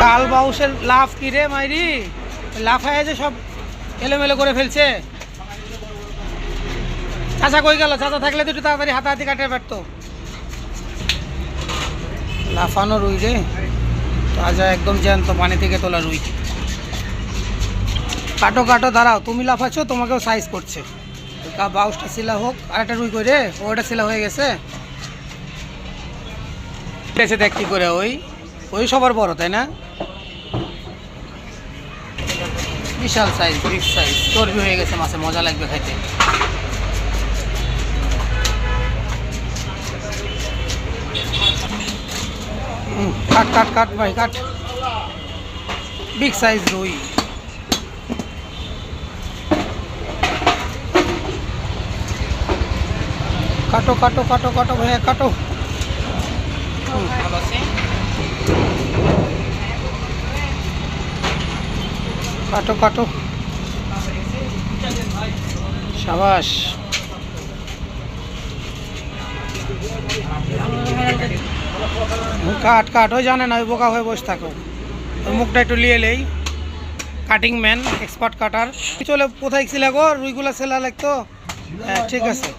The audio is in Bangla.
কাল বাউসের লাফ কি রে মাইরি, লাফায় যে সব এলোমেলো করে ফেলছে। চাচা কই গেল? চাচা থাকলে তো একটু তাড়াতাড়ি হাতাহাতি কাটে পারতো। লাফানো রুই রে, তাজা একদম জ্যান্ত পানি থেকে তোলা রুই। কাটো কাটো, দাঁড়াও, তুমি লাফাচ্ছ, তোমাকেও সাইজ করছে। বাউসটা শিলা হোক, আর একটা রুই কই রে, ওটা শিলা হয়ে গেছে। দেখ কি করে, ওই ওই সবার বড় তাই না? বিশাল সাইজ, বিগ সাইজ, চর্বি হয়ে গেছে মাছে, মজা লাগবে খাইতে। কাট কাট কাট ভাই কাট, বিগ সাইজ রুই। কাটো কাটো কাটো কাটো ভাইয়া কাটো। কাটো কাটো, সাবাস। কাট কাট, ওই জানে না, ওই বোকা হয়ে বসে থাকো। ওই মুখটা একটু লিয়ে এলেই, কাটিং ম্যান, এক্সপার্ট কাটার। চলে কোথায় ছিল গো রুইগুলা সেলা লাগতো? হ্যাঁ ঠিক আছে।